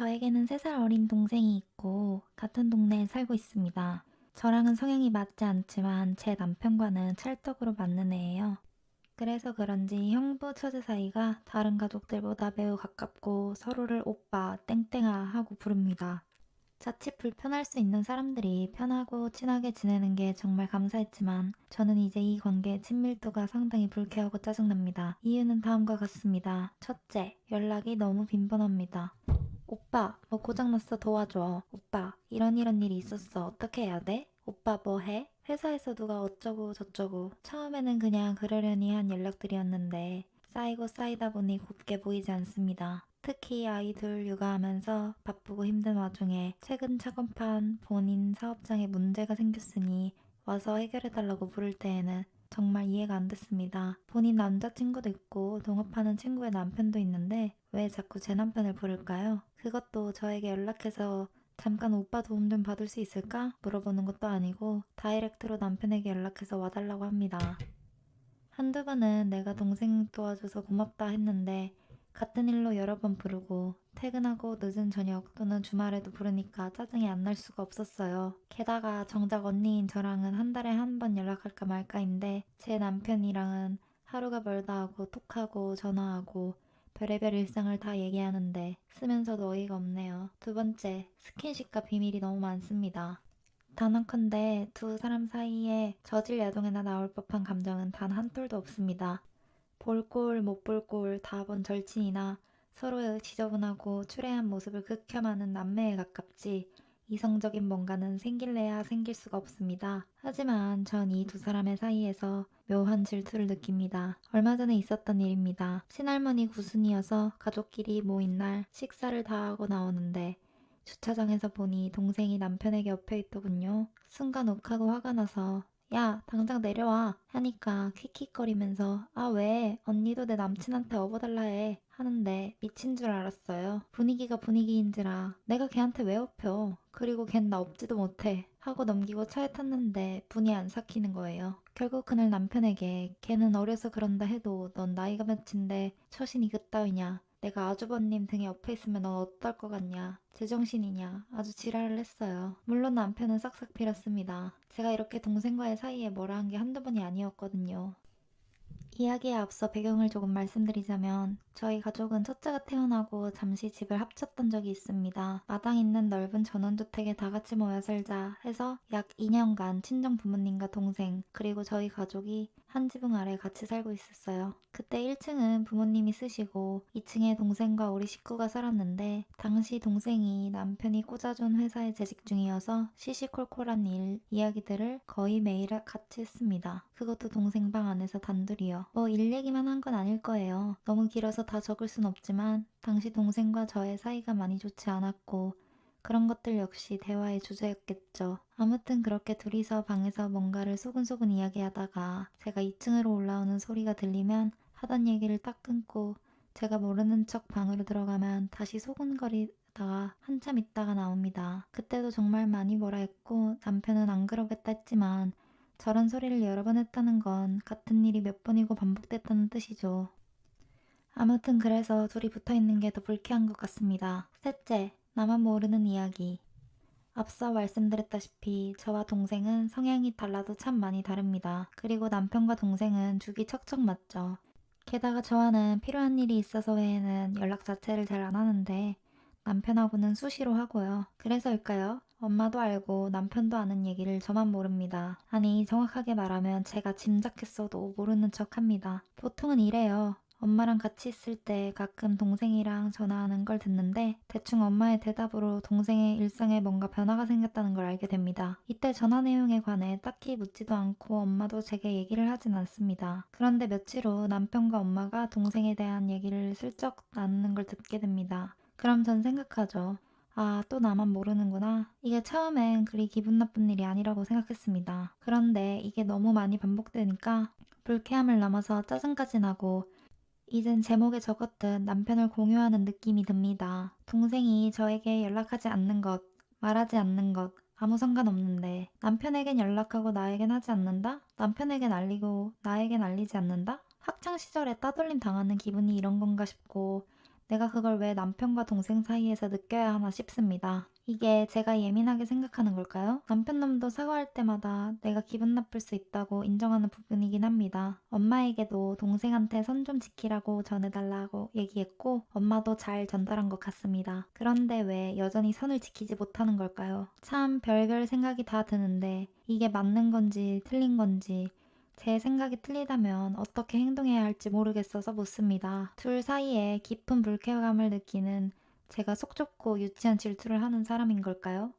저에게는 3살 어린 동생이 있고 같은 동네에 살고 있습니다. 저랑은 성향이 맞지 않지만 제 남편과는 찰떡으로 맞는 애예요. 그래서 그런지 형부 처제 사이가 다른 가족들보다 매우 가깝고 서로를 오빠, 땡땡아 하고 부릅니다. 자칫 불편할 수 있는 사람들이 편하고 친하게 지내는 게 정말 감사했지만 저는 이제 이 관계의 친밀도가 상당히 불쾌하고 짜증납니다. 이유는 다음과 같습니다. 첫째, 연락이 너무 빈번합니다. 오빠, 뭐 고장났어 도와줘. 오빠, 이런 일이 있었어. 어떻게 해야 돼? 오빠 뭐 해? 회사에서 누가 어쩌고 저쩌고. 처음에는 그냥 그러려니 한 연락들이었는데 쌓이고 쌓이다 보니 곱게 보이지 않습니다. 특히 아이들 육아하면서 바쁘고 힘든 와중에 최근 차건판 본인 사업장에 문제가 생겼으니 와서 해결해달라고 부를 때에는 정말 이해가 안 됐습니다. 본인 남자친구도 있고 동업하는 친구의 남편도 있는데 왜 자꾸 제 남편을 부를까요? 그것도 저에게 연락해서 잠깐 오빠 도움 좀 받을 수 있을까? 물어보는 것도 아니고 다이렉트로 남편에게 연락해서 와달라고 합니다. 한두 번은 내가 동생 도와줘서 고맙다 했는데 같은 일로 여러 번 부르고 퇴근하고 늦은 저녁 또는 주말에도 부르니까 짜증이 안 날 수가 없었어요. 게다가 정작 언니인 저랑은 한 달에 한 번 연락할까 말까인데 제 남편이랑은 하루가 멀다 하고 톡하고 전화하고 별의별 일상을 다 얘기하는데 쓰면서도 어이가 없네요. 두 번째, 스킨십과 비밀이 너무 많습니다. 단언컨대 두 사람 사이에 저질 야동에나 나올 법한 감정은 단 한 톨도 없습니다. 볼 꼴 못 볼 꼴 다 본 절친이나 서로의 지저분하고 추레한 모습을 극혐하는 남매에 가깝지 이성적인 뭔가는 생길래야 생길 수가 없습니다. 하지만 전 이 두 사람의 사이에서 묘한 질투를 느낍니다. 얼마 전에 있었던 일입니다. 친할머니 구순이어서 가족끼리 모인 날 식사를 다 하고 나오는데 주차장에서 보니 동생이 남편에게 엎여 있더군요. 순간 욱하고 화가 나서 야, 당장 내려와 하니까 킥킥거리면서 아, 왜? 언니도 내 남친한테 업어달라 해 하는데 미친 줄 알았어요. 분위기가 분위기인지라 내가 걔한테 왜 업혀? 그리고 걘 나 업지도 못해 하고 넘기고 차에 탔는데 분이 안 삭히는 거예요. 결국 그날 남편에게 걔는 어려서 그런다 해도 넌 나이가 몇인데 처신이 그따위냐? 내가 아주버님 등에 엎여 있으면 넌 어떨 것 같냐? 제정신이냐? 아주 지랄을 했어요. 물론 남편은 싹싹 빌었습니다. 제가 이렇게 동생과의 사이에 뭐라 한 게 한두 번이 아니었거든요. 이야기에 앞서 배경을 조금 말씀드리자면 저희 가족은 첫째가 태어나고 잠시 집을 합쳤던 적이 있습니다. 마당 있는 넓은 전원주택에 다 같이 모여 살자 해서 약 2년간 친정 부모님과 동생 그리고 저희 가족이 한 지붕 아래 같이 살고 있었어요. 그때 1층은 부모님이 쓰시고 2층에 동생과 우리 식구가 살았는데 당시 동생이 남편이 꽂아준 회사에 재직 중이어서 시시콜콜한 이야기들을 거의 매일 같이 했습니다. 그것도 동생 방 안에서 단둘이요. 뭐 일 얘기만 한 건 아닐 거예요. 너무 길어서 다 적을 순 없지만 당시 동생과 저의 사이가 많이 좋지 않았고 그런 것들 역시 대화의 주제였겠죠. 아무튼 그렇게 둘이서 방에서 뭔가를 소근소근 이야기하다가 제가 2층으로 올라오는 소리가 들리면 하던 얘기를 딱 끊고 제가 모르는 척 방으로 들어가면 다시 소근거리다가 한참 있다가 나옵니다. 그때도 정말 많이 뭐라 했고 남편은 안 그러겠다 했지만 저런 소리를 여러 번 했다는 건 같은 일이 몇 번이고 반복됐다는 뜻이죠. 아무튼 그래서 둘이 붙어 있는 게 더 불쾌한 것 같습니다. 셋째, 나만 모르는 이야기. 앞서 말씀드렸다시피 저와 동생은 성향이 달라도 참 많이 다릅니다. 그리고 남편과 동생은 죽이 척척 맞죠. 게다가 저와는 필요한 일이 있어서 외에는 연락 자체를 잘 안 하는데 남편하고는 수시로 하고요. 그래서일까요? 엄마도 알고 남편도 아는 얘기를 저만 모릅니다. 아니, 정확하게 말하면 제가 짐작했어도 모르는 척 합니다. 보통은 이래요. 엄마랑 같이 있을 때 가끔 동생이랑 전화하는 걸 듣는데 대충 엄마의 대답으로 동생의 일상에 뭔가 변화가 생겼다는 걸 알게 됩니다. 이때 전화 내용에 관해 딱히 묻지도 않고 엄마도 제게 얘기를 하진 않습니다. 그런데 며칠 후 남편과 엄마가 동생에 대한 얘기를 슬쩍 나누는 걸 듣게 됩니다. 그럼 전 생각하죠. 아, 또 나만 모르는구나. 이게 처음엔 그리 기분 나쁜 일이 아니라고 생각했습니다. 그런데 이게 너무 많이 반복되니까 불쾌함을 넘어서 짜증까지 나고 이젠 제목에 적었듯 남편을 공유하는 느낌이 듭니다. 동생이 저에게 연락하지 않는 것, 말하지 않는 것, 아무 상관없는데 남편에겐 연락하고 나에겐 하지 않는다? 남편에겐 알리고 나에겐 알리지 않는다? 학창시절에 따돌림 당하는 기분이 이런 건가 싶고 내가 그걸 왜 남편과 동생 사이에서 느껴야 하나 싶습니다. 이게 제가 예민하게 생각하는 걸까요? 남편 놈도 사과할 때마다 내가 기분 나쁠 수 있다고 인정하는 부분이긴 합니다. 엄마에게도 동생한테 선 좀 지키라고 전해달라고 얘기했고 엄마도 잘 전달한 것 같습니다. 그런데 왜 여전히 선을 지키지 못하는 걸까요? 참 별별 생각이 다 드는데 이게 맞는 건지 틀린 건지 제 생각이 틀리다면 어떻게 행동해야 할지 모르겠어서 묻습니다. 둘 사이에 깊은 불쾌감을 느끼는 제가 속 좁고 유치한 질투를 하는 사람인 걸까요?